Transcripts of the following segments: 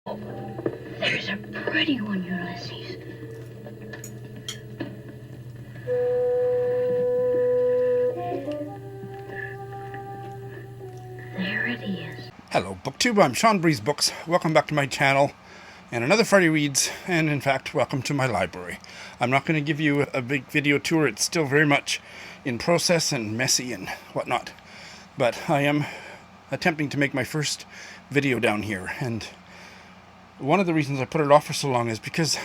There's a pretty one, Ulysses. There it is. Hello, BookTube. I'm Sean Breeze Books. Welcome back to my channel and another Friday Reads, and in fact, welcome to my library. I'm not going to give you a big video tour. It's still very much in process and messy and whatnot. But I am attempting to make my first video down here, and one of the reasons I put it off for so long is because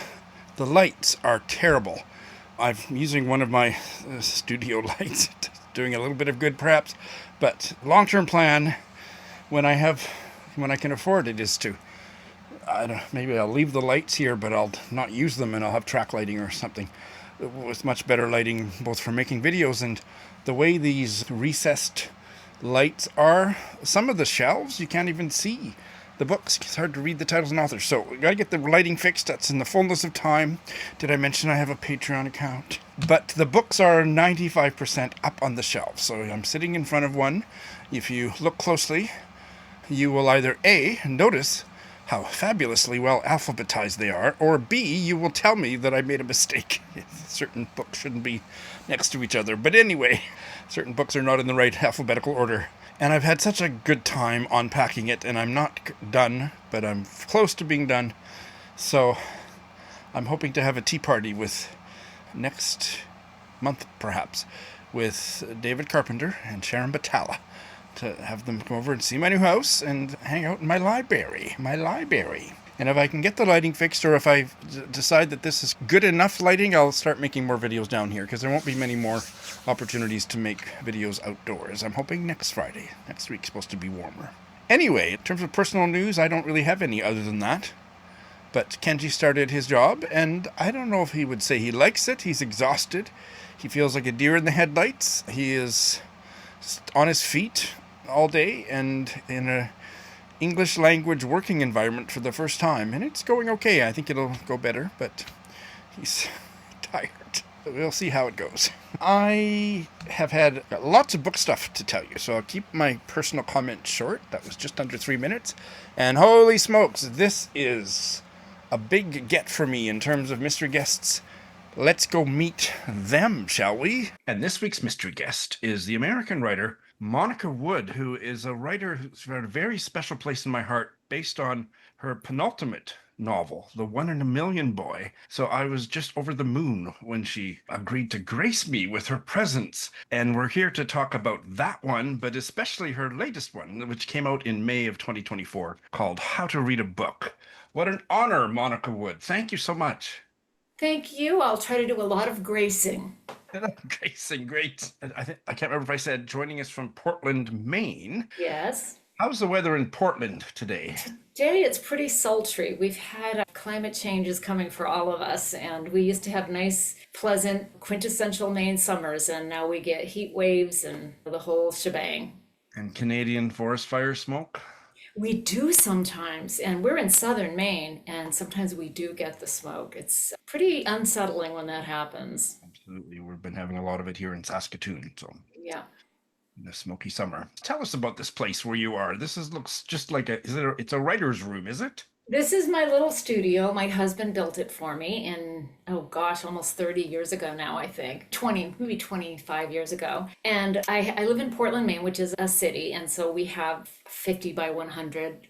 the lights are terrible. I'm using one of my studio lights, doing a little bit of good perhaps, but long-term plan, when I can afford it, is to, maybe I'll leave the lights here, but I'll not use them, and I'll have track lighting or something with much better lighting, both for making videos and the way these recessed lights are. Some of the shelves you can't even see the books. It's hard to read the titles and authors. So we got to get the lighting fixed. That's in the fullness of time. Did I mention I have a Patreon account? But the books are 95% up on the shelf. So I'm sitting in front of one. If you look closely, you will either A, notice how fabulously well alphabetized they are, or B, you will tell me that I made a mistake. Certain books shouldn't be next to each other. But anyway, certain books are not in the right alphabetical order. And I've had such a good time unpacking it, and I'm not done, but I'm close to being done. So I'm hoping to have a tea party with next month, perhaps, with David Carpenter and Sharon Batalla, to have them come over and see my new house and hang out in my library. And if I can get the lighting fixed, or if I decide that this is good enough lighting, I'll start making more videos down here, because there won't be many more opportunities to make videos outdoors. I'm hoping next Friday. Next week's supposed to be warmer. Anyway, in terms of personal news, I don't really have any other than that. But Kenji started his job, and I don't know if he would say he likes it. He's exhausted. He feels like a deer in the headlights. He is on his feet all day and in a English language working environment for the first time, and it's going okay. I think it'll go better, but he's tired. We'll see how it goes. I have had lots of book stuff to tell you, so I'll keep my personal comment short. That was just under 3 minutes. And holy smokes, this is a big get for me in terms of mystery guests. Let's go meet them, shall we? And this week's mystery guest is the American writer Monica Wood, who is a writer who's got a very special place in my heart based on her penultimate novel, The One in a Million Boy. So I was just over the moon when she agreed to grace me with her presence. And we're here to talk about that one, but especially her latest one, which came out in May of 2024, called How to Read a Book. What an honor, Monica Wood. Thank you so much. Thank you. I'll try to do a lot of gracing. Gracing, great. I can't remember if I said joining us from Portland, Maine. Yes. How's the weather in Portland today? Today it's pretty sultry. We've had climate changes coming for all of us, and we used to have nice, pleasant, quintessential Maine summers, and now we get heat waves and the whole shebang. And Canadian forest fire smoke? We do sometimes, and we're in southern Maine, and sometimes we do get the smoke. It's pretty unsettling when that happens. Absolutely. We've been having a lot of it here in Saskatoon, so Yeah. in the smoky summer. Tell us about this place where you are. Looks just like it's a writer's room, is it? This is my little studio. My husband built it for me in, oh gosh, almost 30 years ago now, I think. 20, maybe 25 years ago. And I live in Portland, Maine, which is a city. And so we have 50 by 100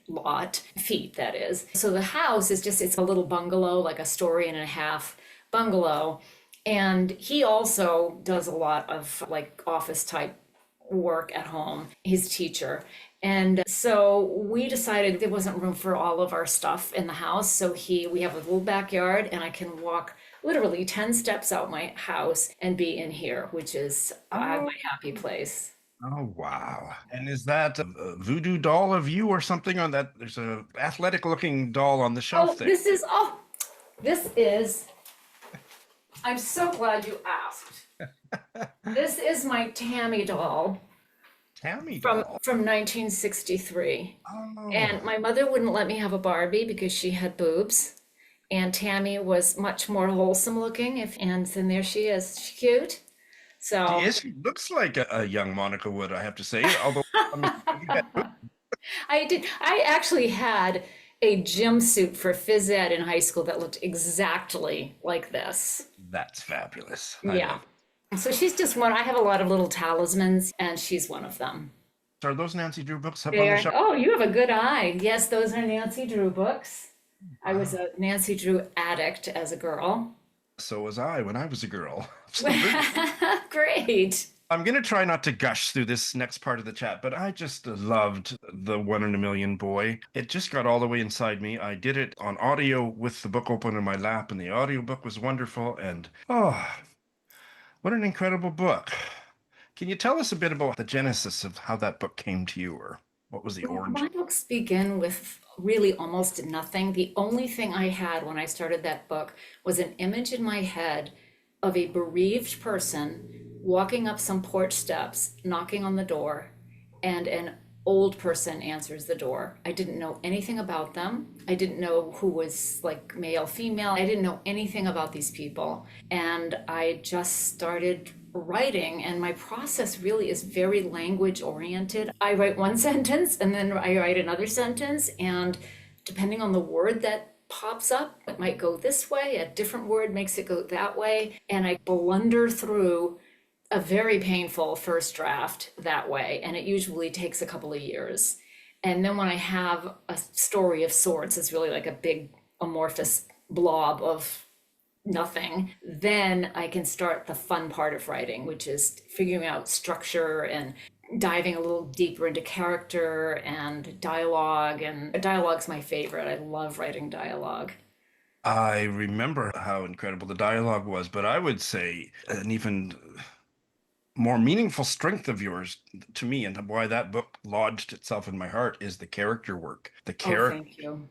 feet, that is. So the house is it's a little bungalow, like a story and a half bungalow. And he also does a lot of like office type work at home. He's a teacher. And so we decided there wasn't room for all of our stuff in the house. So we have a little backyard, and I can walk literally 10 steps out my house and be in here, which is my happy place. Oh, wow. And is that a voodoo doll of you or something on that? There's a athletic looking doll on the shelf there. This is, I'm so glad you asked. This is my Tammy doll. Tammy From doll? from 1963. Oh. And my mother wouldn't let me have a Barbie because she had boobs. And Tammy was much more wholesome looking. And then there she is. She's cute. So She looks like a young Monica Wood, I have to say. Although I actually had a gym suit for phys ed in high school that looked exactly like this. That's fabulous. I Yeah. love it. So she's just one. I have a lot of little talismans, and she's one of them. Are those Nancy Drew books up on the There. shelf? Oh, you have a good eye. Yes, those are Nancy Drew books. I was Wow. a Nancy Drew addict as a girl. So was I when I was a girl. Great. I'm going to try not to gush through this next part of the chat, but I just loved The One in a Million Boy. It just got all the way inside me. I did it on audio with the book open in my lap, and the audiobook was wonderful. And oh, what an incredible book. Can you tell us a bit about the genesis of how that book came to you, or what was the My origin? books begin with really almost nothing. The only thing I had when I started that book was an image in my head of a bereaved person walking up some porch steps, knocking on the door, and an old person answers the door. I didn't know anything about them. I didn't know who was like male, female. I didn't know anything about these people. And I just started writing, and my process really is very language oriented. I write one sentence and then I write another sentence, and depending on the word that pops up, it might go this way, a different word makes it go that way, and I blunder through a very painful first draft that way, and it usually takes a couple of years. And then when I have a story of sorts, it's really like a big amorphous blob of nothing, then I can start the fun part of writing, which is figuring out structure and diving a little deeper into character and dialogue. And dialogue's my favorite. I love writing dialogue. I remember how incredible the dialogue was, but I would say an even more meaningful strength of yours to me, and why that book lodged itself in my heart, is the character work. The Oh, character. thank you.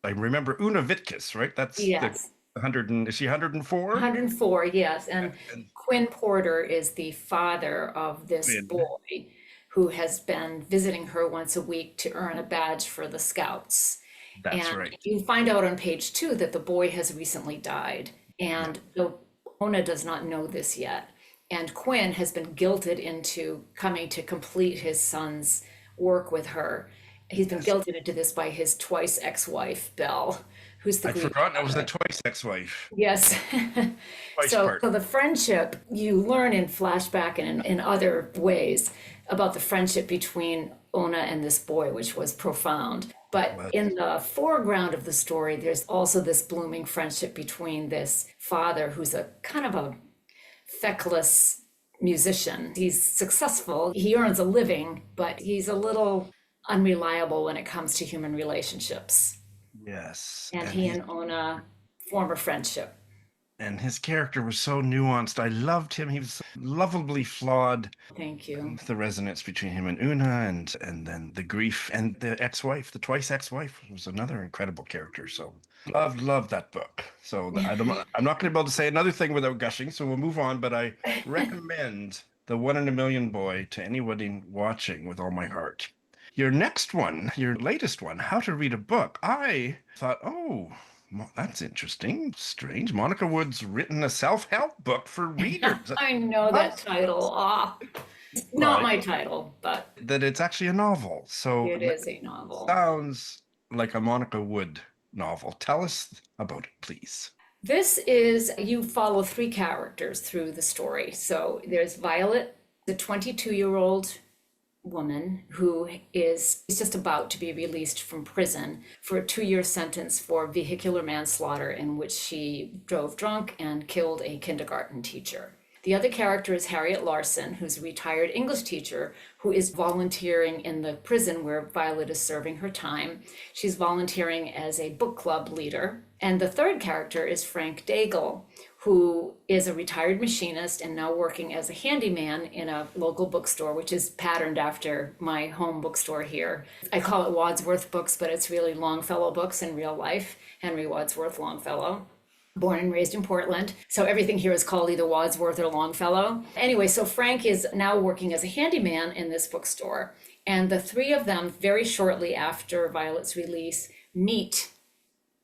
I remember Una Vitkus, right? That's the Yes. 100 and is she 104? 104, yes. And And Quinn Porter is the father of this Quinn. boy who has been visiting her once a week to earn a badge for the Scouts. That's And right. you find out on page 2 that the boy has recently died. Yeah. And though Ona does not know this yet. And Quinn has been guilted into coming to complete his son's work with her. He's been Yes. guilted into this by his twice ex-wife, Belle, who's the I'd Greek. forgotten it was the twice ex-wife. Yes. Twice So, part. so the friendship you learn in flashback and in other ways about the friendship between Ona and this boy, which was profound. But Well, in the foreground of the story, there's also this blooming friendship between this father, who's a kind of a feckless musician. He's successful, he earns a living, but he's a little unreliable when it comes to human relationships. yes. And he and Ona form a friendship. And his character was so nuanced. I loved him. He was so lovably flawed. Thank you. The resonance between him and Una, and then the grief, and the ex-wife, the twice ex-wife, was another incredible character. So loved that book. So I'm not going to be able to say another thing without gushing, so we'll move on. But I recommend The One in a Million Boy to anybody watching with all my heart. Your next one, your latest one, How to Read a Book. I thought, oh, that's interesting. Strange. Monica Wood's written a self-help book for readers. I know that title. Ah, not my title, but That it's actually a novel. So it is a novel. sounds like a Monica Wood novel. Tell us about it, please. This is, you follow 3 characters through the story. So there's Violet, the 22-year-old woman who is just about to be released from prison for a 2-year sentence for vehicular manslaughter, in which she drove drunk and killed a kindergarten teacher. The other character is Harriet Larson, who's a retired English teacher who is volunteering in the prison where Violet is serving her time. She's volunteering as a book club leader. And the third character is Frank Daigle, who is a retired machinist and now working as a handyman in a local bookstore, which is patterned after my home bookstore here. I call it Wadsworth Books, but it's really Longfellow Books in real life, Henry Wadsworth Longfellow. Born and raised in Portland. So everything here is called either Wadsworth or Longfellow. Anyway, so Frank is now working as a handyman in this bookstore. And the 3 of them, very shortly after Violet's release, meet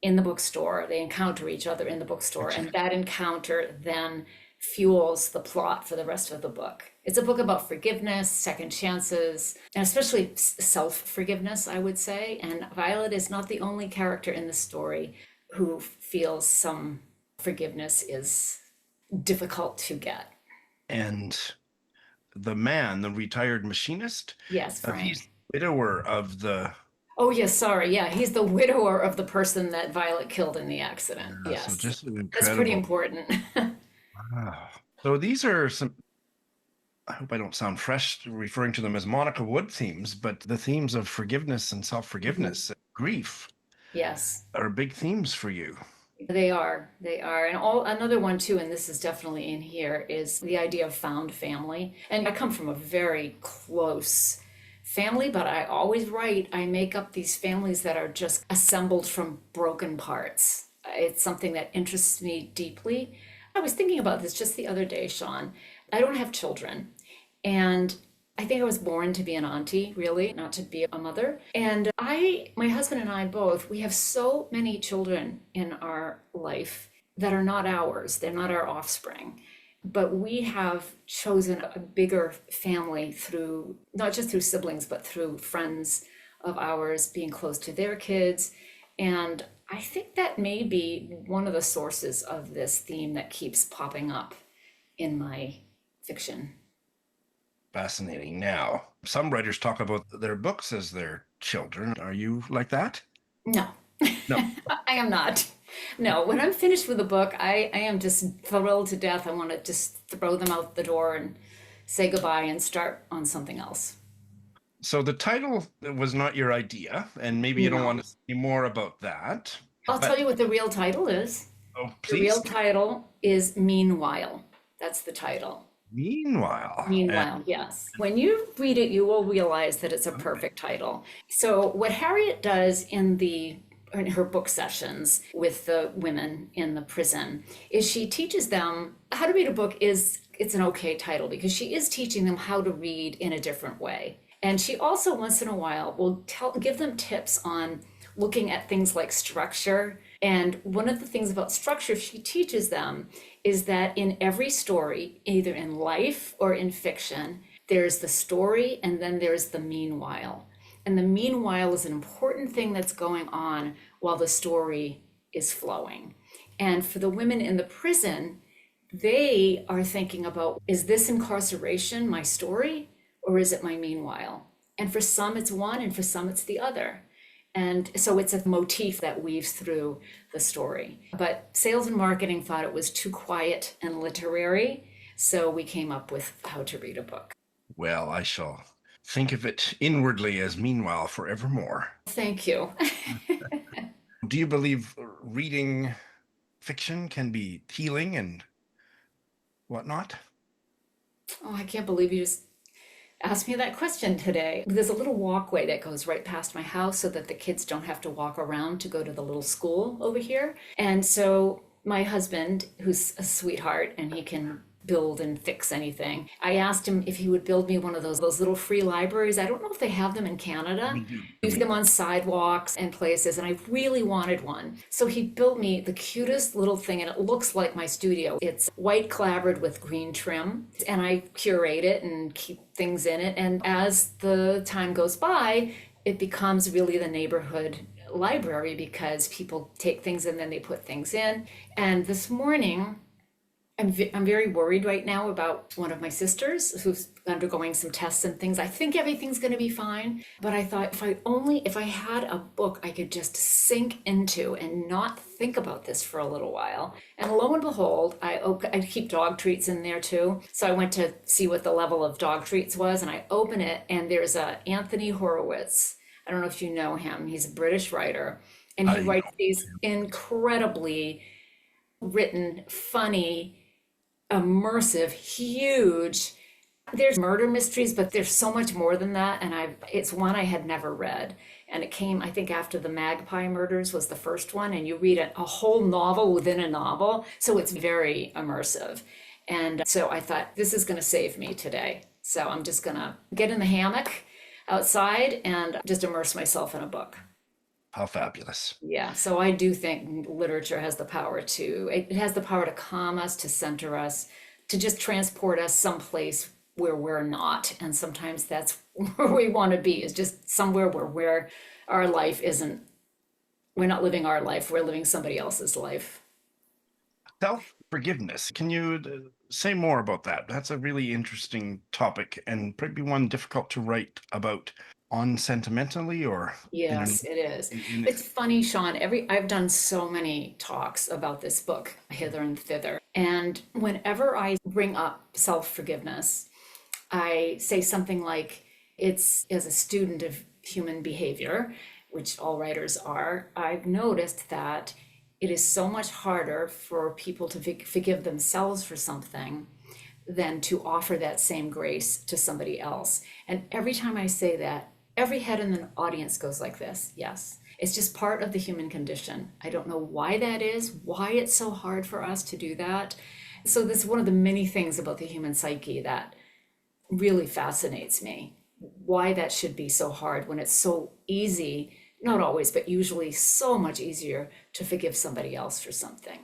in the bookstore. They encounter each other in the bookstore. And that encounter then fuels the plot for the rest of the book. It's a book about forgiveness, second chances, and especially self-forgiveness, I would say. And Violet is not the only character in the story who feels some forgiveness is difficult to get. And the man, the retired machinist, Yes, Frank. he's the widower of the... Oh, yes, sorry. Yeah, he's the widower of the person that Violet killed in the accident. Yes. So just incredible. That's pretty important. Wow. So these are some, I hope I don't sound fresh referring to them as Monica Wood themes, but the themes of forgiveness and self-forgiveness, grief, Yes. are big themes for you. They are. And another one too, and this is definitely in here, is the idea of found family. And I come from a very close family, but I always write, I make up these families that are just assembled from broken parts. It's something that interests me deeply. I was thinking about this just the other day, Sean. I don't have children, and I think I was born to be an auntie, really, not to be a mother. And my husband and I both, we have so many children in our life that are not ours. They're not our offspring. But we have chosen a bigger family through, not just through siblings, but through friends of ours being close to their kids. And I think that may be one of the sources of this theme that keeps popping up in my fiction. Fascinating. Now, some writers talk about their books as their children. Are you like that? No. No. I am not. No, when I'm finished with a book, I am just thrilled to death. I want to just throw them out the door and say goodbye and start on something else. So the title was not your idea, and maybe you don't No. want to say more about that. I'll tell you what the real title is. Oh, The please. real title is Meanwhile. That's the title. Meanwhile. Meanwhile, yes. When you read it, you will realize that it's a perfect title. So what Harriet does in her book sessions with the women in the prison is she teaches them how to read a book. It's an okay title because she is teaching them how to read in a different way. And she also once in a while will give them tips on looking at things like structure. And one of the things about structure she teaches them is that in every story, either in life or in fiction, there's the story and then there's the meanwhile. And the meanwhile is an important thing that's going on while the story is flowing. And for the women in the prison, they are thinking about, is this incarceration my story or is it my meanwhile? And for some it's one and for some it's the other. And so it's a motif that weaves through the story. But sales and marketing thought it was too quiet and literary, so we came up with How to Read a Book. Well, I shall think of it inwardly as Meanwhile forevermore. Thank you. Do you believe reading fiction can be healing and whatnot? Oh, I can't believe you just asked me that question today. There's a little walkway that goes right past my house so that the kids don't have to walk around to go to the little school over here. And so my husband, who's a sweetheart and he can build and fix anything, I asked him if he would build me one of those little free libraries. I don't know if they have them in Canada. We do. Use them on sidewalks and places, and I really wanted one. So he built me the cutest little thing, and it looks like my studio. It's white clapboard with green trim, and I curate it and keep things in it. And as the time goes by, it becomes really the neighborhood library because people take things and then they put things in. And this morning, I'm very worried right now about one of my sisters who's undergoing some tests and things. I think everything's going to be fine, but I thought if I had a book I could just sink into and not think about this for a little while. And lo and behold, I keep dog treats in there too. So I went to see what the level of dog treats was, and I open it, and there's a Anthony Horowitz. I don't know if you know him. He's a British writer, and he writes these incredibly written, funny, immersive, huge. There's murder mysteries, but there's so much more than that. And it's one I had never read. And it came, I think, after the Magpie Murders was the first one. And you read a whole novel within a novel. So it's very immersive. And so I thought, this is going to save me today. So I'm just going to get in the hammock outside and just immerse myself in a book. How fabulous. Yeah, so I do think literature has the power it has the power to calm us, to center us, to just transport us someplace where we're not. And sometimes that's where we want to be, is just somewhere where our life isn't, we're not living our life, we're living somebody else's life. Self-forgiveness. Can you say more about that? That's a really interesting topic and probably one difficult to write about sentimentally or Yes, it is. It's funny, Sean, I've done so many talks about this book, hither and thither. And whenever I bring up self-forgiveness, I say something like, it's as a student of human behavior, which all writers are, I've noticed that it is so much harder for people to forgive themselves for something than to offer that same grace to somebody else. And every time I say that, every head in the audience goes like this. Yes, it's just part of the human condition. I don't know why that is, why it's so hard for us to do that. So this is one of the many things about the human psyche that really fascinates me, why that should be so hard when it's so easy, not always, but usually so much easier to forgive somebody else for something.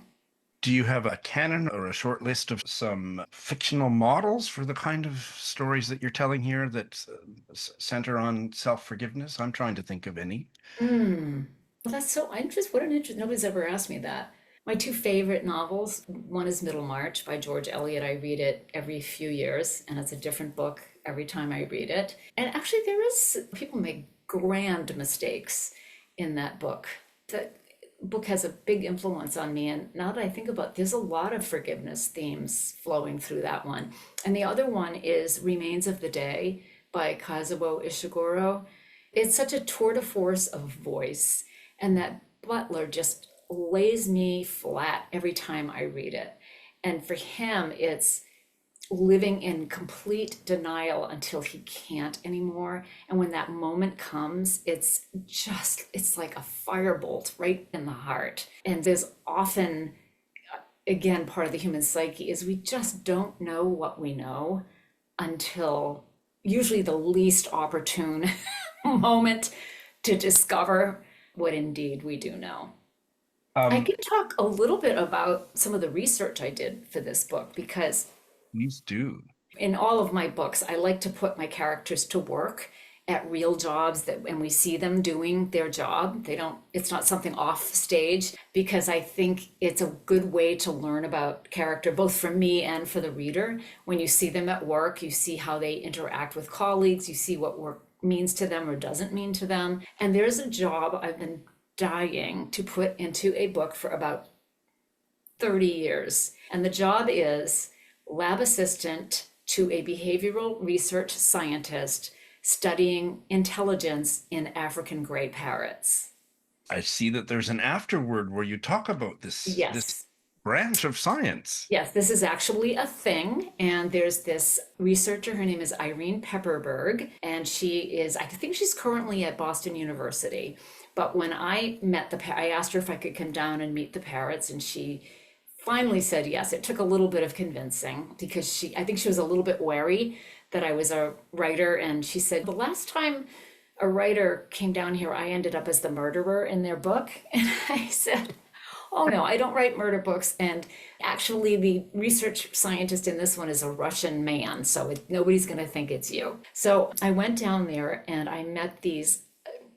Do you have a canon or a short list of some fictional models for the kind of stories that you're telling here that center on self-forgiveness? I'm trying to think of any. Well, that's so interesting. What an interest. Nobody's ever asked me that. My two favorite novels, one is Middlemarch by George Eliot. I read it every few years, and it's a different book every time I read it. And actually, people make grand mistakes in that book. The book has a big influence on me, and now that I think about it, there's a lot of forgiveness themes flowing through that one. And the other one is Remains of the Day by Kazuo Ishiguro. It's such a tour de force of voice, and that butler just lays me flat every time I read it. And for him, it's living in complete denial until he can't anymore. And when that moment comes, it's like a firebolt right in the heart. And there's often, again, part of the human psyche is we just don't know what we know until usually the least opportune moment to discover what indeed we do know. I can talk a little bit about some of the research I did for this book, because Please do. in all of my books, I like to put my characters to work at real jobs and we see them doing their job. It's not something off stage, because I think it's a good way to learn about character, both for me and for the reader. When you see them at work, you see how they interact with colleagues, you see what work means to them or doesn't mean to them. And there's a job I've been dying to put into a book for about 30 years. And the job is lab assistant to a behavioral research scientist studying intelligence in African gray parrots. I see that there's an afterword where you talk about Yes. this branch of science. Yes, this is actually a thing. And there's this researcher, her name is Irene Pepperberg, and I think she's currently at Boston University. But when I I asked her if I could come down and meet the parrots, and she finally said yes. It took a little bit of convincing, because I think she was a little bit wary that I was a writer. And she said, the last time a writer came down here, I ended up as the murderer in their book. And I said, oh no, I don't write murder books. And actually the research scientist in this one is a Russian man, so nobody's going to think it's you. So I went down there and I met these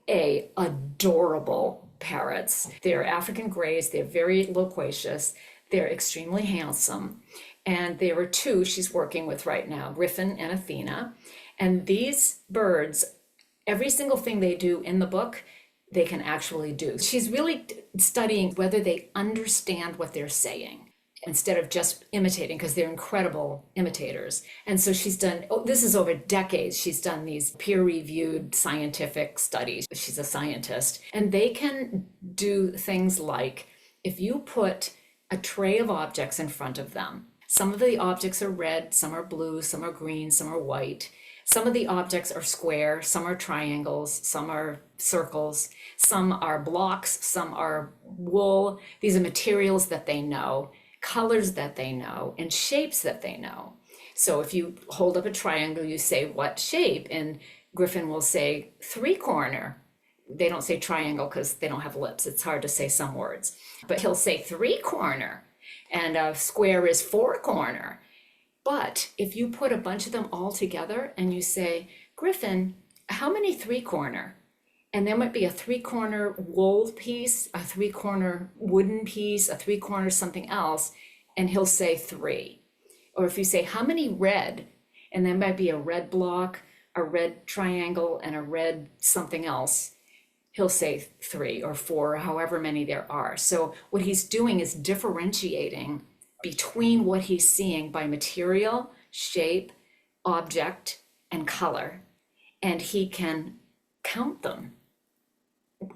adorable parrots. They're African grays, they're very loquacious, they're extremely handsome. And there are two she's working with right now, Griffin and Athena. And these birds, every single thing they do in the book, they can actually do. She's really studying whether they understand what they're saying instead of just imitating, because they're incredible imitators. And so she's done, this is over decades, she's done these peer-reviewed scientific studies. She's a scientist. And they can do things like, if you put a tray of objects in front of them, some of the objects are red, some are blue, some are green, some are white. Some of the objects are square, some are triangles, some are circles, some are blocks, some are wool. These are materials that they know, colors that they know, and shapes that they know. So if you hold up a triangle, you say, what shape? And Griffin will say, three-corner. They don't say triangle because they don't have lips. It's hard to say some words. But he'll say three-corner. And a square is four-corner. But if you put a bunch of them all together and you say, Griffin, how many three-corner? And there might be a three-corner wool piece, a three-corner wooden piece, a three-corner something else, and he'll say 3. Or if you say, how many red? And there might be a red block, a red triangle, and a red something else. He'll say 3 or 4, or however many there are. So what he's doing is differentiating between what he's seeing by material, shape, object, and color. And he can count them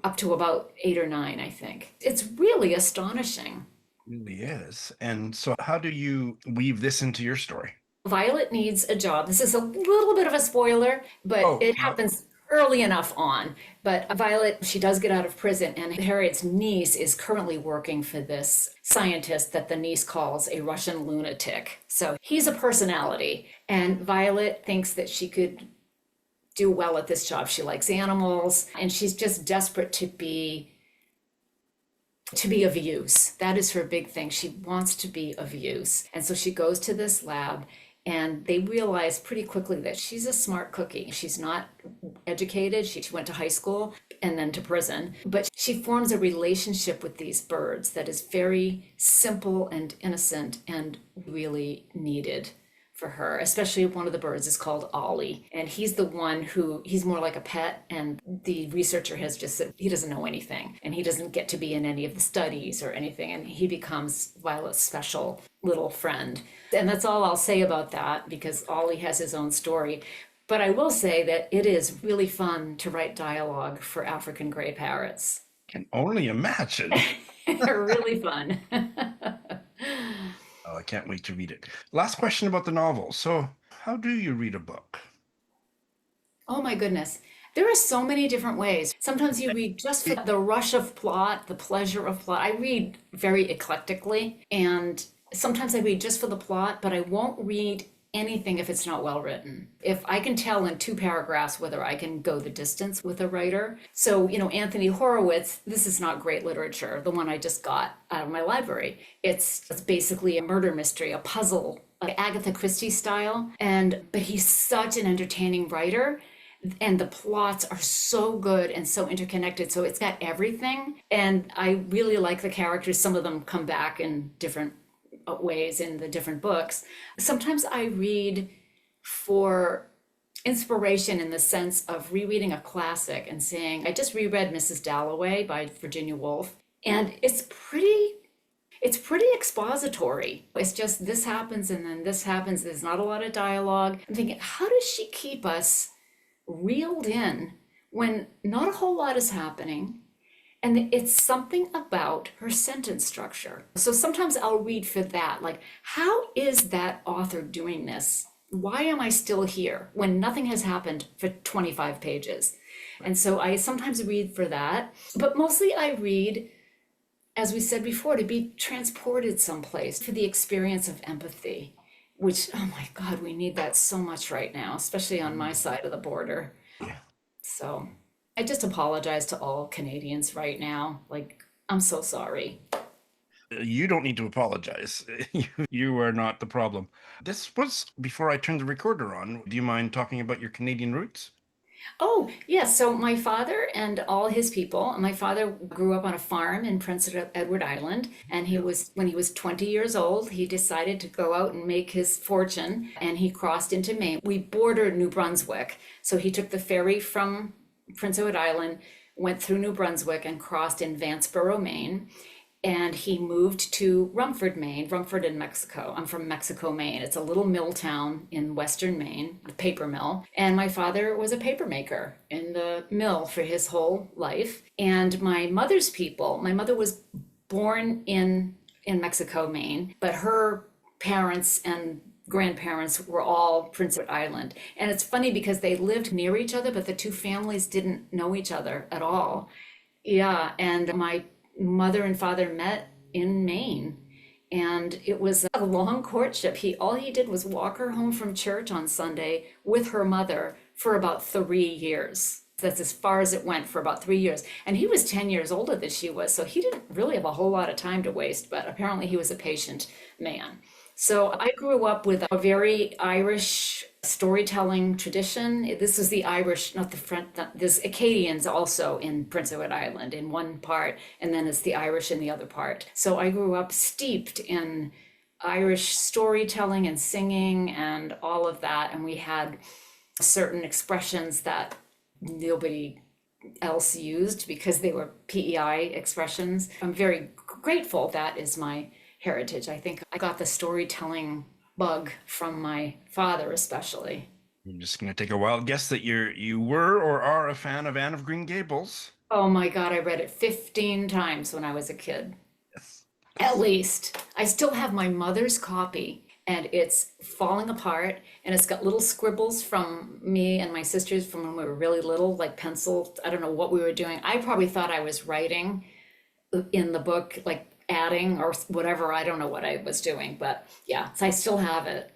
up to about 8 or 9, I think. It's really astonishing. It really is. And so how do you weave this into your story? Violet needs a job. This is a little bit of a spoiler, but it happens early enough on. But Violet, she does get out of prison, and Harriet's niece is currently working for this scientist that the niece calls a Russian lunatic. So he's a personality, and Violet thinks that she could do well at this job. She likes animals, and she's just desperate to be of use. That is her big thing. She wants to be of use. And so she goes to this lab, and they realize pretty quickly that she's a smart cookie. She's not educated. She went to high school and then to prison, but she forms a relationship with these birds that is very simple and innocent and really needed for her. Especially one of the birds is called Ollie, and he's the one he's more like a pet, and the researcher has just said he doesn't know anything and he doesn't get to be in any of the studies or anything, and he becomes Violet's special little friend. And that's all I'll say about that, because Ollie has his own story. But I will say that it is really fun to write dialogue for African gray parrots. Can only imagine. They're really fun. Oh, I can't wait to read it. Last question about the novel. So how do you read a book? Oh my goodness. There are so many different ways. Sometimes you read just for the rush of plot, the pleasure of plot. I read very eclectically, and sometimes I read just for the plot, but I won't read anything if it's not well written. If I can tell in 2 paragraphs whether I can go the distance with a writer. So, Anthony Horowitz, this is not great literature, the one I just got out of my library. It's basically a murder mystery, a puzzle, like Agatha Christie style. But he's such an entertaining writer. And the plots are so good and so interconnected. So it's got everything. And I really like the characters. Some of them come back in different ways in the different books. Sometimes I read for inspiration in the sense of rereading a classic and saying, I just reread Mrs. Dalloway by Virginia Woolf, and it's pretty expository. It's just this happens and then this happens. There's not a lot of dialogue. I'm thinking, how does she keep us reeled in when not a whole lot is happening? And it's something about her sentence structure. So sometimes I'll read for that, like, how is that author doing this? Why am I still here when nothing has happened for 25 pages? And so I sometimes read for that, but mostly I read, as we said before, to be transported someplace, for the experience of empathy, which, oh my God, we need that so much right now, especially on my side of the border. So I just apologize to all Canadians right now. Like, I'm so sorry. You don't need to apologize. You are not the problem. This was before I turned the recorder on. Do you mind talking about your Canadian roots? Oh, yes. So my father and all his people, my father grew up on a farm in Prince Edward Island, and when he was 20 years old, he decided to go out and make his fortune, and he crossed into Maine. We bordered New Brunswick. So he took the ferry from Prince Edward Island, went through New Brunswick and crossed in Vanceboro, Maine. And he moved to Rumford, Maine, Rumford in Mexico. I'm from Mexico, Maine. It's a little mill town in western Maine, the paper mill. And my father was a paper maker in the mill for his whole life. And my mother's people, my mother was born in Mexico, Maine, but her parents and grandparents were all Prince Edward Island. And it's funny because they lived near each other, but the two families didn't know each other at all. Yeah, and my mother and father met in Maine, and it was a long courtship. All he did was walk her home from church on Sunday with her mother for about 3 years. That's as far as it went, for about 3 years. And he was 10 years older than she was, so he didn't really have a whole lot of time to waste, but apparently he was a patient man. So I grew up with a very Irish storytelling tradition. This is the Irish, not the French, there's Acadians also in Prince Edward Island in one part, and then it's the Irish in the other part. So I grew up steeped in Irish storytelling and singing and all of that. And we had certain expressions that nobody else used because they were PEI expressions. I'm very grateful that is my heritage. I think I got the storytelling bug from my father, especially. I'm just going to take a wild guess that you were or are a fan of Anne of Green Gables. Oh my God, I read it 15 times when I was a kid. Yes. At least. I still have my mother's copy and it's falling apart and it's got little scribbles from me and my sisters from when we were really little, like pencil. I don't know what we were doing. I probably thought I was writing in the book, like adding or whatever. I don't know what I was doing, but yeah, so I still have it.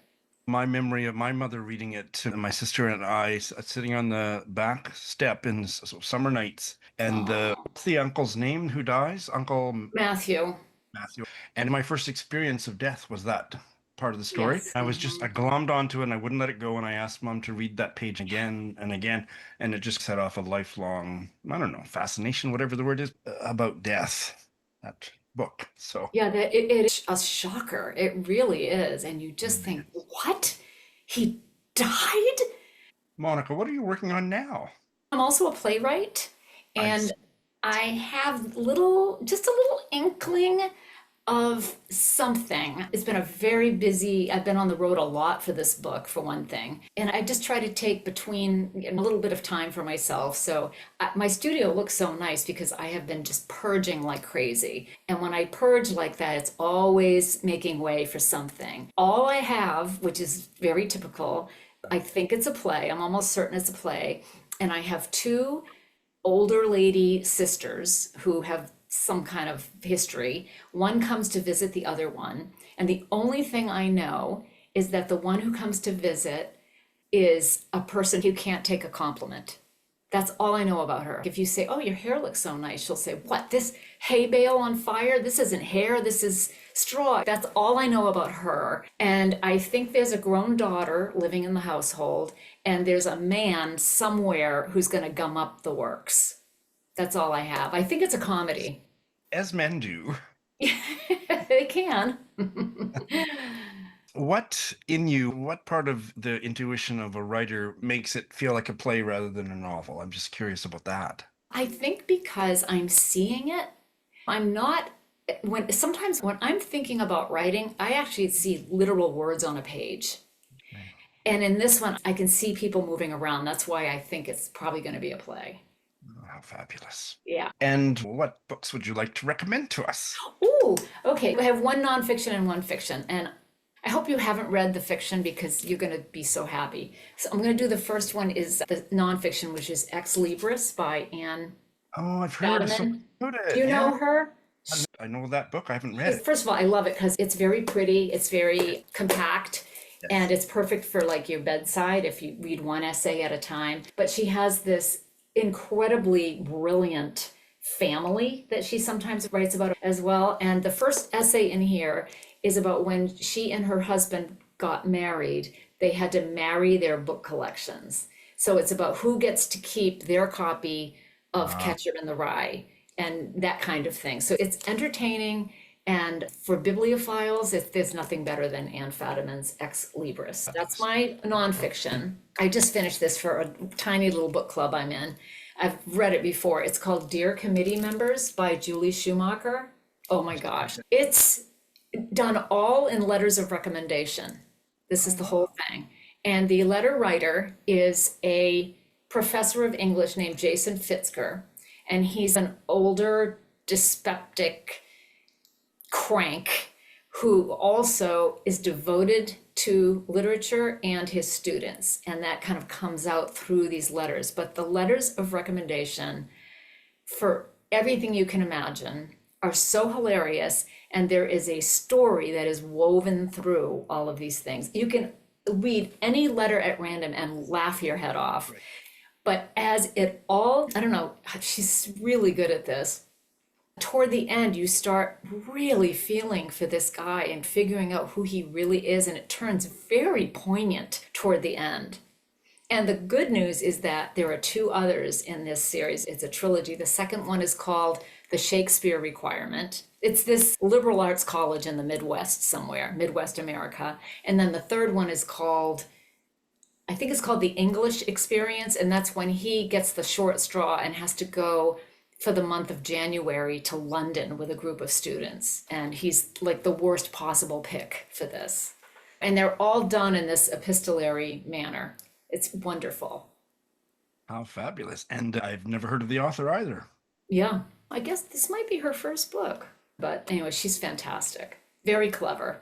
My memory of my mother reading it to my sister and I sitting on the back step in summer nights. And what's the uncle's name who dies? Uncle Matthew. Matthew. And my first experience of death was that part of the story. Yes. I glommed onto it and I wouldn't let it go. And I asked Mom to read that page again and again. And it just set off a lifelong, I don't know, fascination, whatever the word is, about death. That book. So yeah, it is a shocker. It really is. And you just think, what? He died? Monica, what are you working on now? I'm also a playwright, and I have just a little inkling of something. It's been I've been on the road a lot for this book, for one thing. And I just try to take between a little bit of time for myself. So my studio looks so nice because I have been just purging like crazy. And when I purge like that, it's always making way for something. All I have, which is very typical, I think it's a play. I'm almost certain it's a play. And I have two older lady sisters who have some kind of history. One comes to visit the other one. And the only thing I know is that the one who comes to visit is a person who can't take a compliment. That's all I know about her. If you say, oh, your hair looks so nice, she'll say, what, this hay bale on fire? This isn't hair, this is straw. That's all I know about her. And I think there's a grown daughter living in the household, and there's a man somewhere who's going to gum up the works. That's all I have. I think it's a comedy. As men do. They can. What part of the intuition of a writer makes it feel like a play rather than a novel? I'm just curious about that. I think because I'm seeing it, sometimes when I'm thinking about writing, I actually see literal words on a page. Okay. And in this one, I can see people moving around. That's why I think it's probably going to be a play. Oh, how fabulous. Yeah. And what books would you like to recommend to us? Ooh, okay. I have one nonfiction and one fiction. And I hope you haven't read the fiction because you're going to be so happy. So I'm going to do the first one is the nonfiction, which is Ex Libris by Anne. Oh, I've heard of it. Do you know her? I know that book. I haven't read it. First of all, I love it because it's very pretty. It's very compact. Yes. And it's perfect for like your bedside if you read one essay at a time. But she has this incredibly brilliant family that she sometimes writes about as well. And the first essay in here is about when she and her husband got married, they had to marry their book collections. So it's about who gets to keep their copy of Catcher in the Rye and that kind of thing. So it's entertaining. And for bibliophiles, there's nothing better than Anne Fadiman's Ex Libris. That's my nonfiction. I just finished this for a tiny little book club I'm in. I've read it before. It's called Dear Committee Members by Julie Schumacher. Oh my gosh. It's done all in letters of recommendation. This is the whole thing. And the letter writer is a professor of English named Jason Fitzger. And he's an older, dyspeptic crank who also is devoted to literature and his students. And that kind of comes out through these letters. But the letters of recommendation for everything you can imagine are so hilarious. And there is a story that is woven through all of these things. You can read any letter at random and laugh your head off. Right. But as it all, I don't know, she's really good at this. Toward the end, you start really feeling for this guy and figuring out who he really is, and it turns very poignant toward the end. And the good news is that there are two others in this series. It's a trilogy. The second one is called The Shakespeare Requirement. It's this liberal arts college in the Midwest somewhere, Midwest America. And then the third one is called, I think it's called The English Experience. And that's when he gets the short straw and has to go for the month of January to London with a group of students. And he's like the worst possible pick for this. And they're all done in this epistolary manner. It's wonderful. How fabulous. And I've never heard of the author either. Yeah, I guess this might be her first book. But anyway, she's fantastic. Very clever.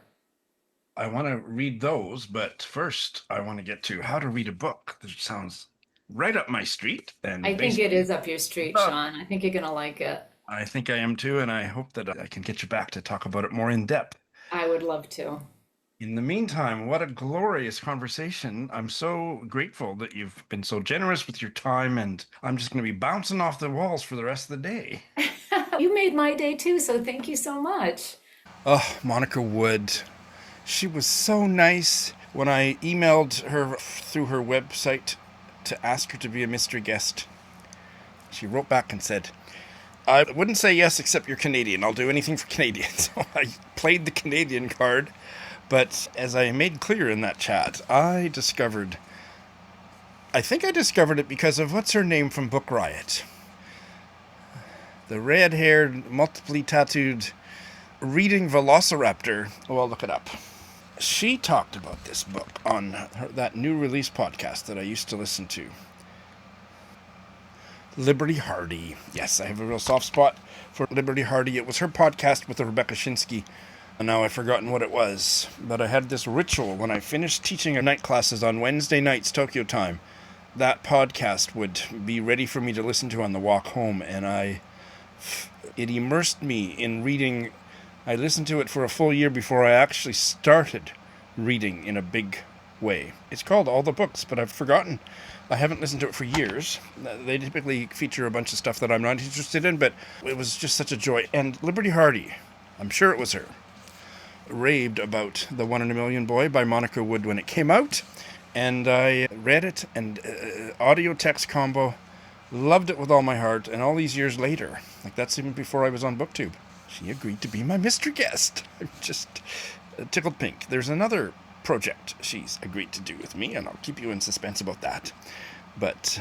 I want to read those, but first I want to get to how to read a book. That sounds right up my street. And I think it is up your street, Sean. I think you're going to like it. I think I am too, and I hope that I can get you back to talk about it more in depth. I would love to. In the meantime, what a glorious conversation. I'm so grateful that you've been so generous with your time, and I'm just going to be bouncing off the walls for the rest of the day. You made my day too, so thank you so much. Oh, Monica Wood. She was so nice. When I emailed her through her website to ask her to be a mystery guest, she wrote back and said, I wouldn't say yes except you're Canadian. I'll do anything for Canadians. So I played the Canadian card. But as I made clear in that chat, I think I discovered it because of what's her name from Book Riot? The red-haired, multiply tattooed, reading velociraptor. Oh, I'll look it up. She talked about this book on that new release podcast that I used to listen to. Liberty Hardy. Yes, I have a real soft spot for Liberty Hardy. It was her podcast with Rebecca Shinsky. And now I've forgotten what it was. But I had this ritual when I finished teaching night classes on Wednesday nights, Tokyo time. That podcast would be ready for me to listen to on the walk home. And it immersed me in reading. I listened to it for a full year before I actually started reading in a big way. It's called All the Books, but I've forgotten. I haven't listened to it for years. They typically feature a bunch of stuff that I'm not interested in, but it was just such a joy. And Liberty Hardy, I'm sure it was her, raved about The 1 in a Million Boy by Monica Wood when it came out. And I read it, and audio text combo, loved it with all my heart. And all these years later, like that's even before I was on BookTube, she agreed to be my mystery guest. I'm just tickled pink. There's another project she's agreed to do with me, and I'll keep you in suspense about that. But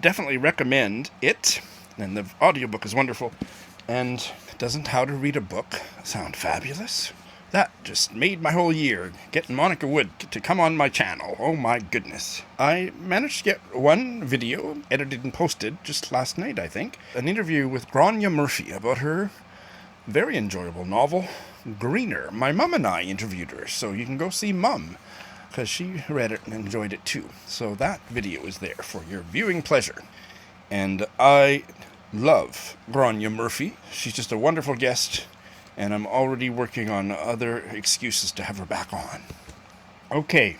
definitely recommend it. And the audiobook is wonderful. And doesn't How to Read a Book sound fabulous? That just made my whole year, getting Monica Wood to come on my channel. Oh my goodness. I managed to get one video edited and posted just last night, I think. An interview with Grania Murphy about her very enjoyable novel, Greener. My mum and I interviewed her, so you can go see Mum, because she read it and enjoyed it too. So that video is there for your viewing pleasure. And I love Grania Murphy. She's just a wonderful guest, and I'm already working on other excuses to have her back on. Okay,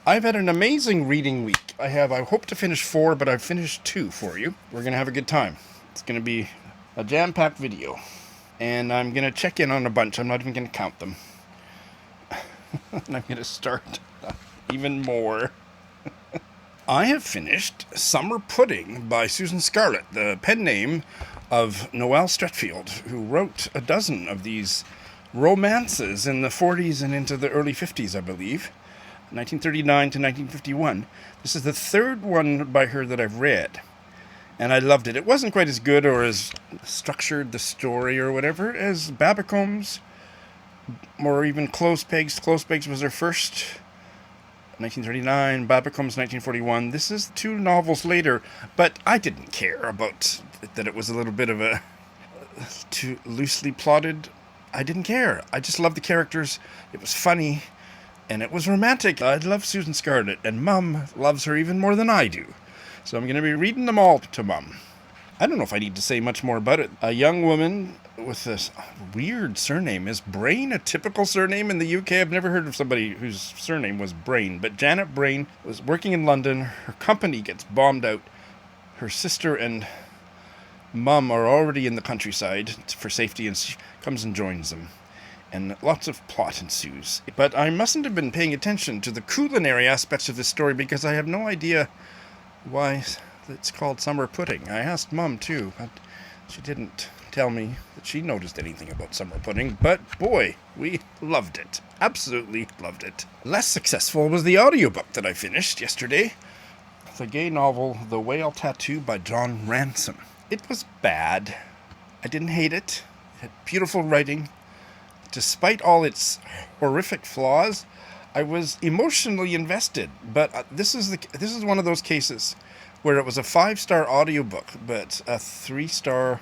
I've had an amazing reading week. I hope to finish 4, but I've finished 2 for you. We're going to have a good time. It's going to be a jam-packed video. And I'm going to check in on a bunch. I'm not even going to count them. And I'm going to start even more. I have finished Summer Pudding by Susan Scarlett, the pen name of Noel Streatfeild, who wrote a dozen of these romances in the 40s and into the early 50s, I believe. 1939 to 1951. This is the third one by her that I've read. And I loved it. It wasn't quite as good or as structured, the story or whatever, as Babbacombe's, or even Close Pegs. Close Pegs was her first, 1939, Babbacombe's 1941. This is 2 novels later, but I didn't care about that it was a little bit of a too loosely plotted. I didn't care. I just loved the characters. It was funny, and it was romantic. I love Susan Scarlett, and Mum loves her even more than I do. So I'm going to be reading them all to Mum. I don't know if I need to say much more about it. A young woman with this weird surname. Is Brain a typical surname in the UK? I've never heard of somebody whose surname was Brain. But Janet Brain was working in London. Her company gets bombed out. Her sister and Mum are already in the countryside for safety, and she comes and joins them. And lots of plot ensues. But I mustn't have been paying attention to the culinary aspects of this story because I have no idea why it's called summer pudding. I asked Mum too, but she didn't tell me that she noticed anything about summer pudding. But boy, we loved it. Absolutely loved it. Less successful was the audiobook that I finished yesterday. The gay novel The Whale Tattoo by John Ransom. It was bad. I didn't hate it. It had beautiful writing. Despite all its horrific flaws, I was emotionally invested. But this is one of those cases where it was a 5-star audiobook, but a 3-star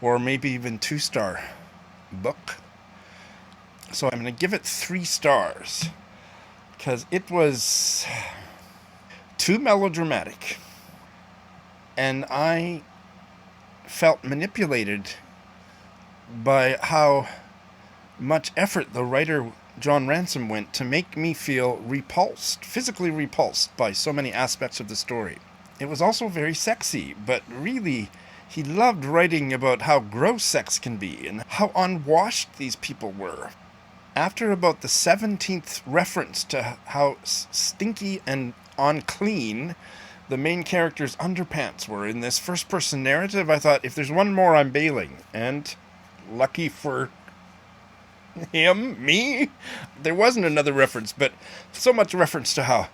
or maybe even 2-star book. So I'm going to give it 3 stars because it was too melodramatic. And I felt manipulated by how much effort the writer John Ransom went to make me feel repulsed, physically repulsed by so many aspects of the story. It was also very sexy, but really, he loved writing about how gross sex can be and how unwashed these people were. After about the 17th reference to how stinky and unclean the main character's underpants were in this first-person narrative, I thought, if there's one more, I'm bailing. And lucky for me, there wasn't another reference, but so much reference to how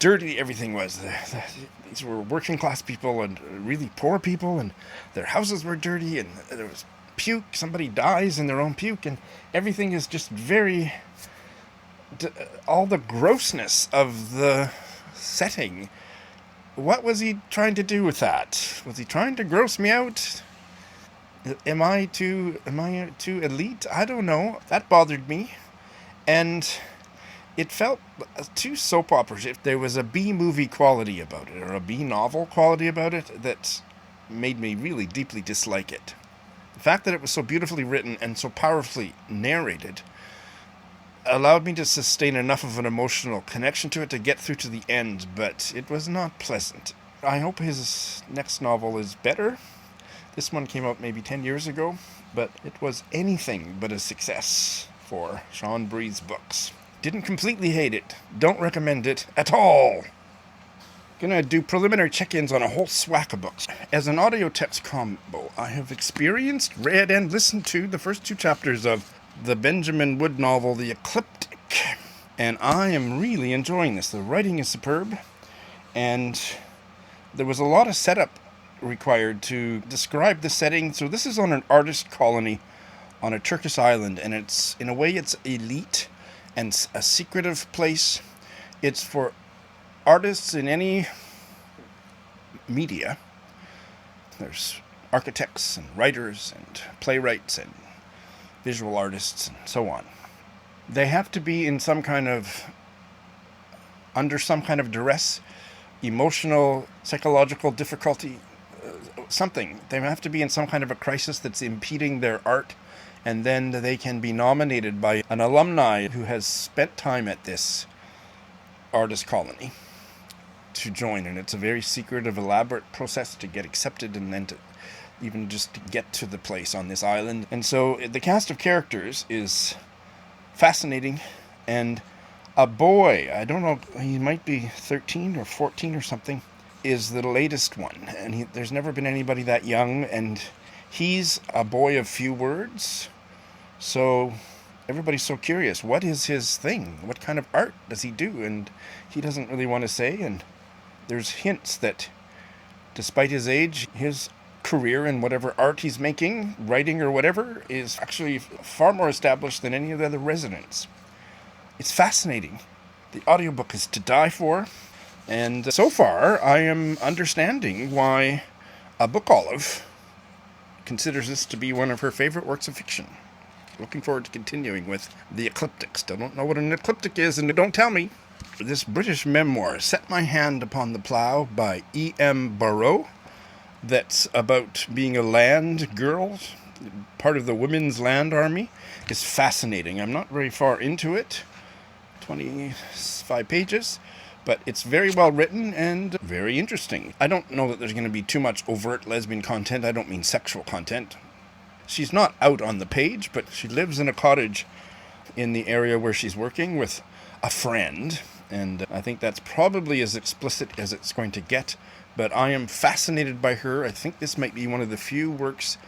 dirty everything was. These were working class people and really poor people, and their houses were dirty, and there was puke. Somebody dies in their own puke, and everything is just very... all the grossness of the setting. What was he trying to do with that? Was he trying to gross me out? Am I too elite? I don't know. That bothered me. And it felt too soap opera-ish. There was a B-movie quality about it, or a B-novel quality about it, that made me really deeply dislike it. The fact that it was so beautifully written and so powerfully narrated allowed me to sustain enough of an emotional connection to it to get through to the end, but it was not pleasant. I hope his next novel is better. This one came out maybe 10 years ago, but it was anything but a success for Sean Bree's books. Didn't completely hate it. Don't recommend it at all. Gonna do preliminary check-ins on a whole swack of books. As an audio text combo, I have experienced, read, and listened to the first 2 chapters of the Benjamin Wood novel, The Ecliptic. And I am really enjoying this. The writing is superb, and there was a lot of setup required to describe the setting. So this is on an artist colony on a Turkish island, and it's, in a way, it's elite and a secretive place. It's for artists in any media. There's architects and writers and playwrights and visual artists and so on. They have to be in some kind of, under some kind of duress, emotional, psychological difficulty, something. They have to be in some kind of a crisis that's impeding their art, and then they can be nominated by an alumni who has spent time at this artist colony to join. And it's a very secretive, elaborate process to get accepted and then to even just to get to the place on this island. And so the cast of characters is fascinating, and a boy, I don't know, he might be 13 or 14 or something, is the latest one, and there's never been anybody that young, and he's a boy of few words, so everybody's so curious, what is his thing? What kind of art does he do? And he doesn't really want to say, and there's hints that despite his age, his career in whatever art he's making, writing or whatever, is actually far more established than any of the other residents. It's fascinating. The audiobook is to die for. And so far, I am understanding why a book olive considers this to be one of her favorite works of fiction. Looking forward to continuing with The Ecliptic. Still don't know what an ecliptic is, and don't tell me. This British memoir, Set My Hand Upon the Plough by E.M. Barraud, that's about being a land girl, part of the Women's Land Army, is fascinating. I'm not very far into it, 25 pages, But it's very well written and very interesting. I don't know that there's going to be too much overt lesbian content. I don't mean sexual content. She's not out on the page, but she lives in a cottage in the area where she's working with a friend. And I think that's probably as explicit as it's going to get. But I am fascinated by her. I think this might be one of the few works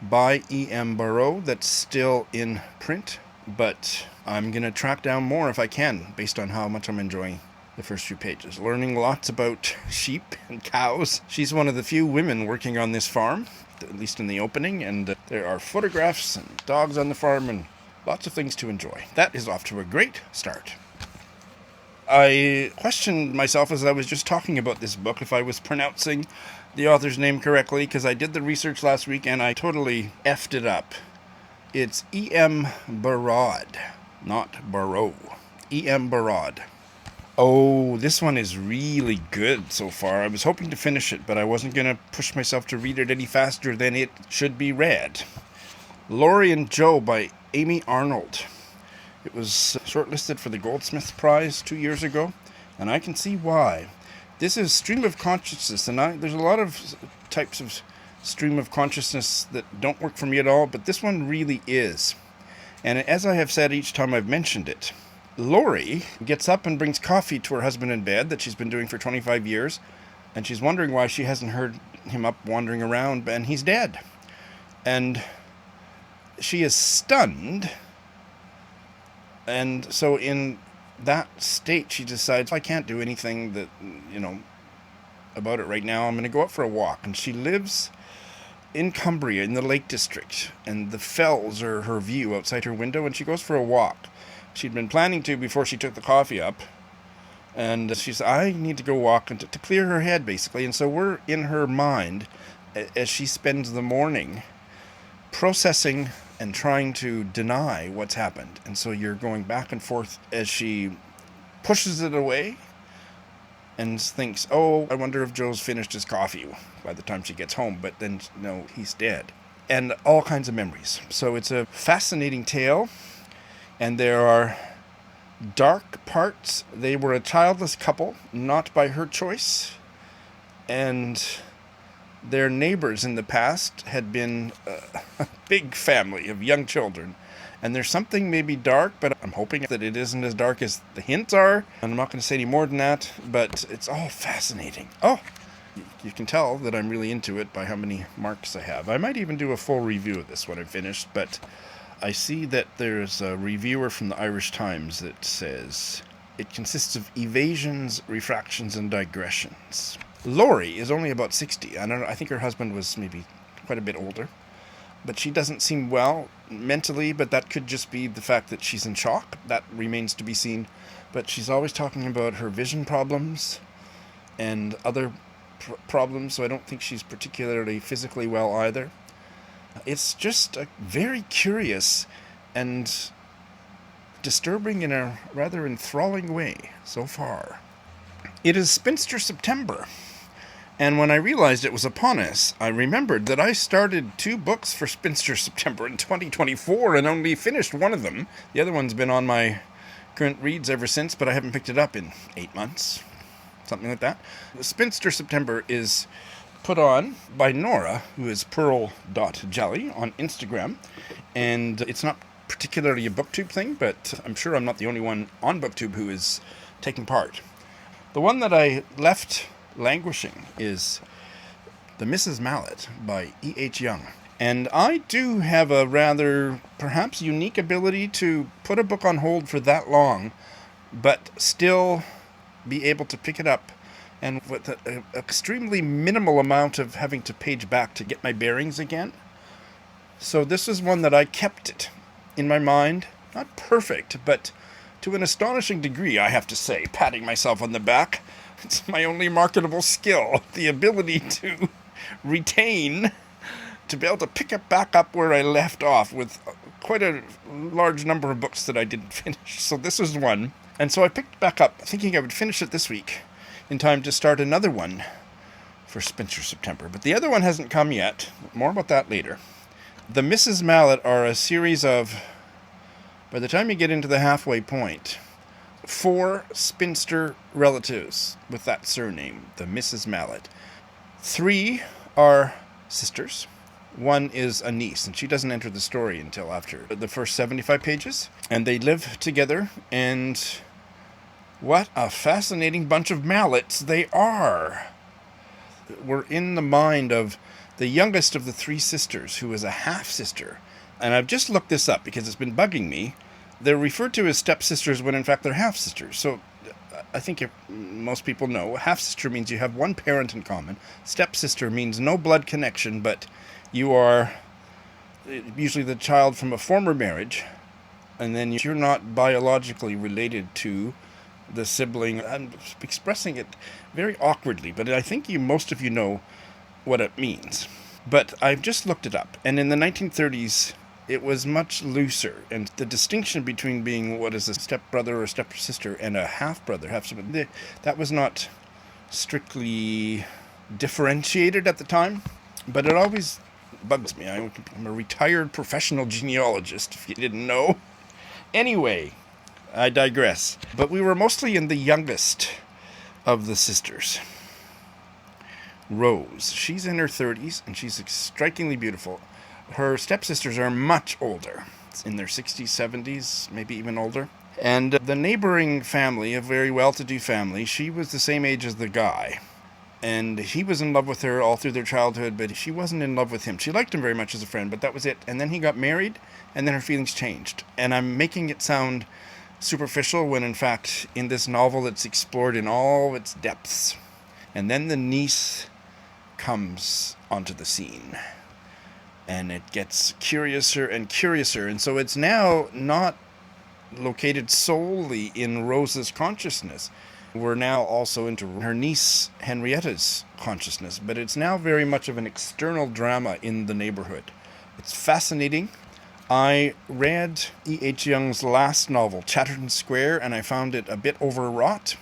by E.M. Barraud that's still in print. But I'm going to track down more if I can, based on how much I'm enjoying the first few pages. Learning lots about sheep and cows. She's one of the few women working on this farm, at least in the opening, and there are photographs and dogs on the farm and lots of things to enjoy. That is off to a great start. I questioned myself as I was just talking about this book if I was pronouncing the author's name correctly, because I did the research last week and I totally effed it up. It's E.M. Barraud, not Barraud. E.M. Barraud. Oh, this one is really good so far. I was hoping to finish it, but I wasn't going to push myself to read it any faster than it should be read. Laurie and Joe by Amy Arnold. It was shortlisted for the Goldsmith Prize 2 years ago, and I can see why. This is stream of consciousness, and there's a lot of types of stream of consciousness that don't work for me at all, but this one really is. And as I have said each time I've mentioned it, Laurie gets up and brings coffee to her husband in bed that she's been doing for 25 years, and she's wondering why she hasn't heard him up wandering around, and he's dead. And she is stunned, and so in that state she decides, I can't do anything that, about it right now. I'm going to go out for a walk. And she lives in Cumbria, in the Lake District, and the fells are her view outside her window, and she goes for a walk. She'd been planning to before she took the coffee up, and she said, I need to go walk and to clear her head, basically. And so we're in her mind as she spends the morning processing and trying to deny what's happened. And so you're going back and forth as she pushes it away and thinks, oh, I wonder if Joe's finished his coffee by the time she gets home. But then, no, he's dead. And all kinds of memories. So it's a fascinating tale. And there are dark parts. They were a childless couple, not by her choice. And their neighbors in the past had been a big family of young children. And there's something maybe dark, but I'm hoping that it isn't as dark as the hints are. And I'm not going to say any more than that, but it's all fascinating. Oh, you can tell that I'm really into it by how many marks I have. I might even do a full review of this when I'm finished, but I see that there's a reviewer from the Irish Times that says it consists of evasions, refractions, and digressions. Laurie is only about 60. I think her husband was maybe quite a bit older. But she doesn't seem well mentally, but that could just be the fact that she's in shock. That remains to be seen. But she's always talking about her vision problems and other problems, so I don't think she's particularly physically well either. It's just a very curious and disturbing in a rather enthralling way so far. It is Spinster September. And when I realized it was upon us, I remembered that I started 2 books for Spinster September in 2024 and only finished one of them. The other one's been on my current reads ever since, but I haven't picked it up in 8 months. Something like that. Spinster September is put on by Nora, who is pearl.jelly on Instagram. And it's not particularly a BookTube thing, but I'm sure I'm not the only one on BookTube who is taking part. The one that I left languishing is The Mrs. Mallett by E.H. Young. And I do have a rather, perhaps unique ability to put a book on hold for that long, but still be able to pick it up, and with an extremely minimal amount of having to page back to get my bearings again. So this is one that I kept it in my mind. Not perfect, but to an astonishing degree, I have to say, patting myself on the back. It's my only marketable skill, the ability to retain, to be able to pick it back up where I left off with quite a large number of books that I didn't finish. So this is one. And so I picked back up, thinking I would finish it this week in time to start another one for Spinster September. But the other one hasn't come yet. More about that later. The Mrs. Mallett are a series of, by the time you get into the halfway point, 4 spinster relatives with that surname, the Mrs. Mallett. 3 are sisters. 1 is a niece, and she doesn't enter the story until after the first 75 pages. And they live together, and what a fascinating bunch of Mallets they are. We're in the mind of the youngest of the 3 sisters, who is a half-sister. And I've just looked this up because it's been bugging me. They're referred to as stepsisters when in fact they're half-sisters. So I think most people know half-sister means you have one parent in common. Stepsister means no blood connection, but you are usually the child from a former marriage, and then you're not biologically related to the sibling. I'm expressing it very awkwardly, but I think most of you know what it means. But I've just looked it up, and in the 1930s, it was much looser, and the distinction between being what is a stepbrother or stepsister and a half-brother, half-sibling, that was not strictly differentiated at the time, but it always bugs me. I'm a retired professional genealogist, if you didn't know. Anyway, I digress. But we were mostly in the youngest of the sisters. Rose. She's in her 30s, and she's strikingly beautiful. Her stepsisters are much older, in their 60s, 70s, maybe even older. And the neighboring family, a very well-to-do family, she was the same age as the guy. And he was in love with her all through their childhood, but she wasn't in love with him. She liked him very much as a friend, but that was it. And then he got married, and then her feelings changed. And I'm making it sound superficial when, in fact, in this novel, it's explored in all its depths. And then the niece comes onto the scene. And it gets curiouser and curiouser. And so it's now not located solely in Rose's consciousness. We're now also into her niece Henrietta's consciousness. But it's now very much of an external drama in the neighborhood. It's fascinating. I read E.H. Young's last novel, Chatterton Square, and I found it a bit overwrought.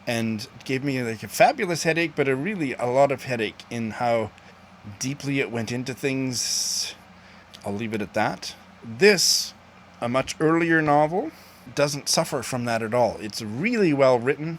And it gave me like a fabulous headache, but a lot of headache in how deeply it went into things. I'll leave it at that. This, a much earlier novel, doesn't suffer from that at all. It's really well written.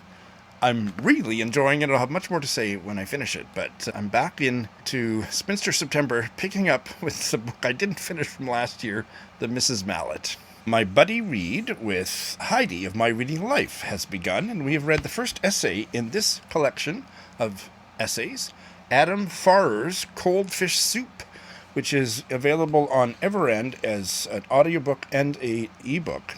I'm really enjoying it. I'll have much more to say when I finish it, but I'm back into Spinster September, picking up with the book I didn't finish from last year, The Mrs. Mallett. My buddy read with Heidi of My Reading Life has begun, and we have read the first essay in this collection of essays, Adam Farrer's Cold Fish Soup, which is available on Everend as an audiobook and an ebook.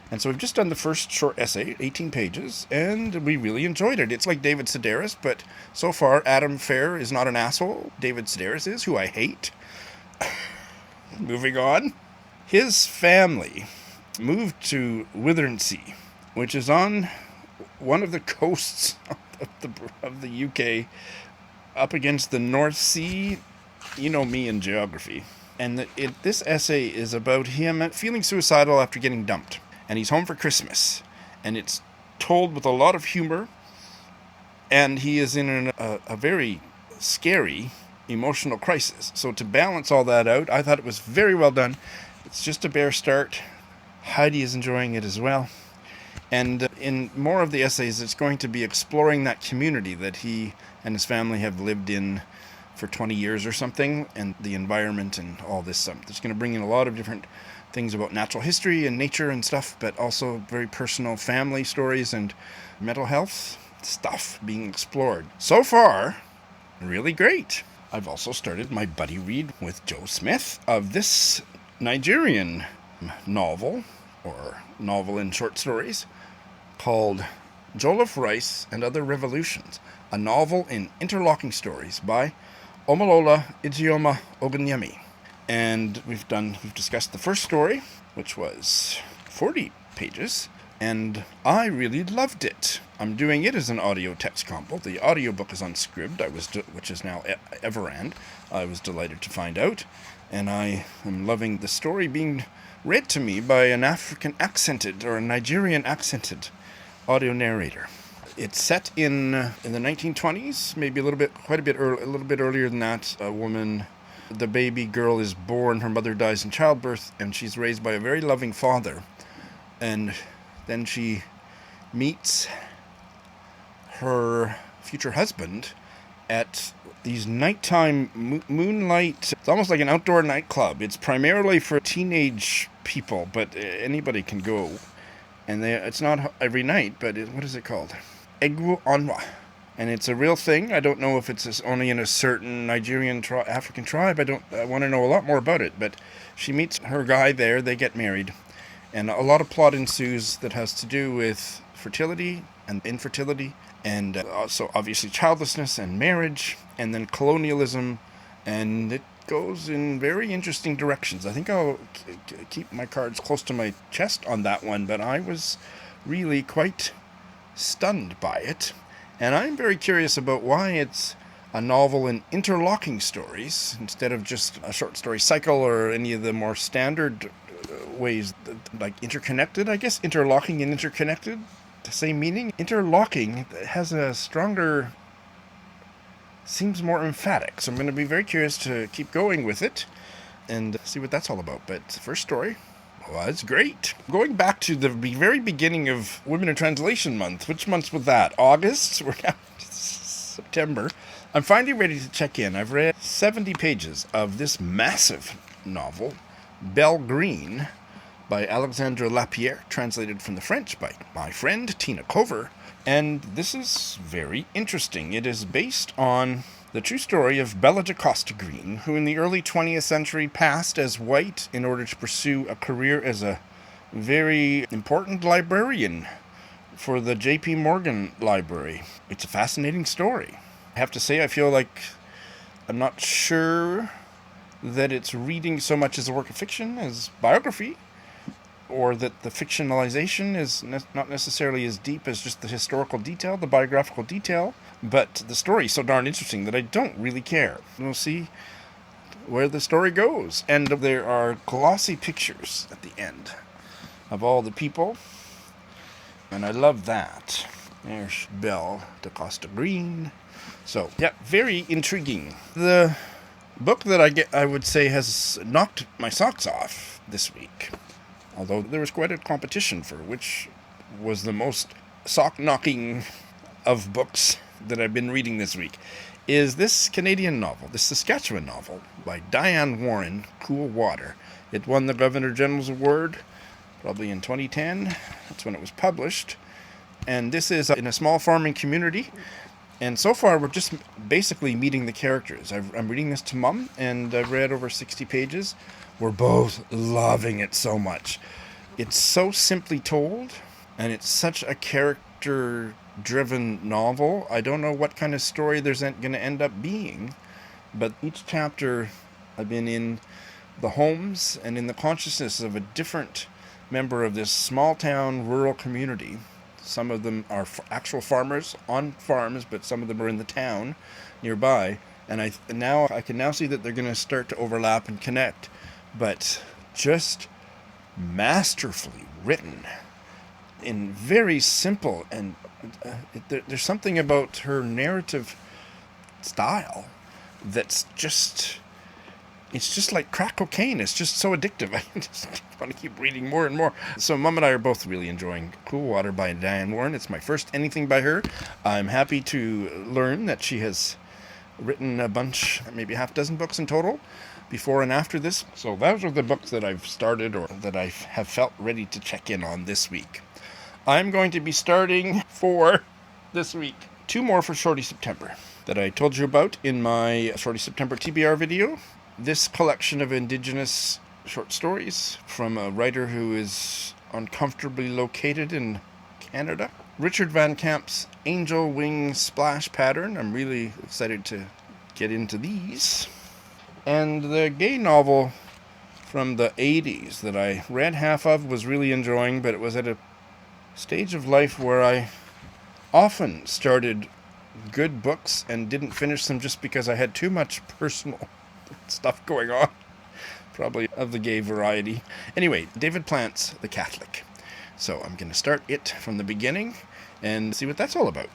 And so we've just done the first short essay, 18 pages, and we really enjoyed it. It's like David Sedaris, but so far Adam Farrer is not an asshole. David Sedaris is, who I hate. Moving on. His family moved to Withersea, which is on one of the coasts of the UK, up against the North Sea. You know me in geography. And this essay is about him feeling suicidal after getting dumped. And he's home for Christmas. And it's told with a lot of humor. And he is in a very scary emotional crisis. So to balance all that out, I thought it was very well done. It's just a bare start. Heidi is enjoying it as well. And in more of the essays, it's going to be exploring that community that he and his family have lived in for 20 years or something, and the environment and all this stuff. It's going to bring in a lot of different things about natural history and nature and stuff, but also very personal family stories and mental health stuff being explored. So far, really great. I've also started my buddy read with Joe Smith of this Nigerian novel, or novel in short stories, called Jollof, Rice, and Other Revolutions, a novel in interlocking stories by Omolola Ijeoma Ogunyemi. And we've discussed the first story, which was 40 pages, and I really loved it. I'm doing it as an audio text combo. The audiobook is on Scribd, which is now Everand. I was delighted to find out, and I am loving the story being read to me by an African accented or a Nigerian accented audio narrator. It's set in the 1920s, maybe a little bit earlier than that. A woman, the baby girl is born, her mother dies in childbirth, and she's raised by a very loving father. And then she meets her future husband at these nighttime moonlight. It's almost like an outdoor nightclub. It's primarily for teenage people, but anybody can go. And it's not every night, but what is it called? Egwu Onwa. And it's a real thing. I don't know if it's only in a certain Nigerian African tribe. I want to know a lot more about it. But she meets her guy there. They get married. And a lot of plot ensues that has to do with fertility and infertility. And also, obviously, childlessness and marriage. And then colonialism. And it goes in very interesting directions. I think I'll keep my cards close to my chest on that one. But I was really quite stunned by it. And I'm very curious about why it's a novel in interlocking stories instead of just a short story cycle or any of the more standard ways, like interconnected, I guess. Interlocking and interconnected, the same meaning. Interlocking has a stronger, seems more emphatic. So I'm going to be very curious to keep going with it and see what that's all about. But the first story was great. Going back to the very beginning of Women in Translation Month. Which month was that? August? We're now September. I'm finally ready to check in. I've read 70 pages of this massive novel, Belle Greene, by Alexandra Lapierre, translated from the French by my friend Tina Cover. And this is very interesting. It is based on the true story of Belle Greene, who in the early 20th century passed as white in order to pursue a career as a very important librarian for the J.P. Morgan Library. It's a fascinating story. I have to say, I feel like I'm not sure that it's reading so much as a work of fiction as biography, or that the fictionalization is not necessarily as deep as just the historical detail, the biographical detail, but the story is so darn interesting that I don't really care. We'll see where the story goes. And there are glossy pictures at the end of all the people, and I love that. There's Belle Greene. So, yeah, very intriguing. The book that I would say has knocked my socks off this week, although there was quite a competition for which was the most sock-knocking of books that I've been reading this week, is this Canadian novel, this Saskatchewan novel by Dianne Warren, Cool Water. It won the Governor General's Award probably in 2010. That's when it was published. And this is in a small farming community. And so far, we're just basically meeting the characters. I'm reading this to Mum, and I've read over 60 pages. We're both loving it so much. It's so simply told, and it's such a character-driven novel. I don't know what kind of story there's going to end up being, but each chapter I've been in the homes and in the consciousness of a different member of this small-town rural community. Some of them are actual farmers on farms, but some of them are in the town nearby. And I can now see that they're going to start to overlap and connect. But just masterfully written in very simple, and there's something about her narrative style that's just, it's just like crack cocaine. It's just so addictive. I just want to keep reading more and more. So Mum and I are both really enjoying Cool Water by Dianne Warren. It's my first anything by her. I'm happy to learn that she has written a bunch, maybe half dozen books in total, before and after this. So those are the books that I've started or that I have felt ready to check in on this week. I'm going to be starting for this week 2 more for Shorty September that I told you about in my Shorty September TBR video. This collection of Indigenous short stories from a writer who is uncomfortably located in Canada. Richard Van Camp's Angel Wing Splash Pattern. I'm really excited to get into these. And the gay novel from the 80s that I read half of, was really enjoying, but it was at a stage of life where I often started good books and didn't finish them just because I had too much personal stuff going on, probably of the gay variety. Anyway, David Plante's The Catholic. So I'm going to start it from the beginning and see what that's all about.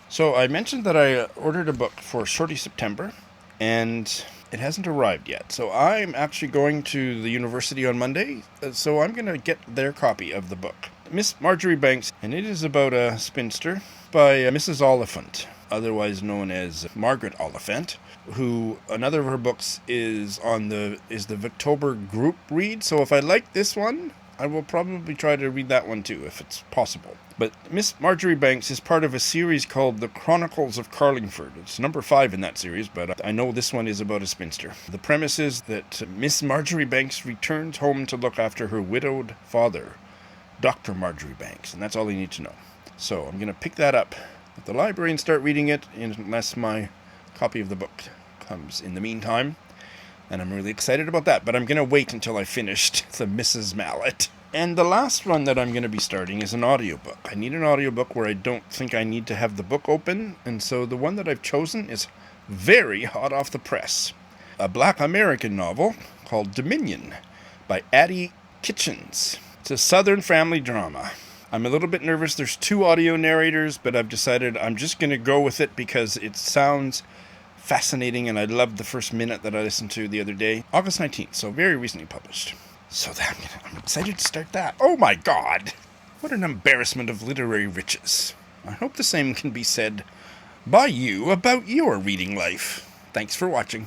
So I mentioned that I ordered a book for Shorty September, and it hasn't arrived yet. So I'm actually going to the university on Monday, so I'm going to get their copy of the book. Miss Marjoribanks, and it is about a spinster by Mrs. Oliphant, otherwise known as Margaret Oliphant, who another of her books is the Victober group read. So if I like this one, I will probably try to read that one too, if it's possible. But Miss Marjoribanks is part of a series called The Chronicles of Carlingford. It's number 5 in that series, but I know this one is about a spinster. The premise is that Miss Marjoribanks returns home to look after her widowed father, Dr. Marjoribanks, and that's all you need to know. So I'm going to pick that up at the library and start reading it, unless my copy of the book comes in the meantime. And I'm really excited about that, but I'm going to wait until I finished the Mrs. Mallett. And the last one that I'm going to be starting is an audiobook. I need an audiobook where I don't think I need to have the book open, and so the one that I've chosen is very hot off the press. A Black American novel called Dominion by Addie Citchens. It's a Southern family drama. I'm a little bit nervous. There's 2 audio narrators, but I've decided I'm just going to go with it because it sounds fascinating, and I loved the first minute that I listened to the other day. August 19th, so very recently published. So I'm excited to start that. Oh my God! What an embarrassment of literary riches. I hope the same can be said by you about your reading life. Thanks for watching.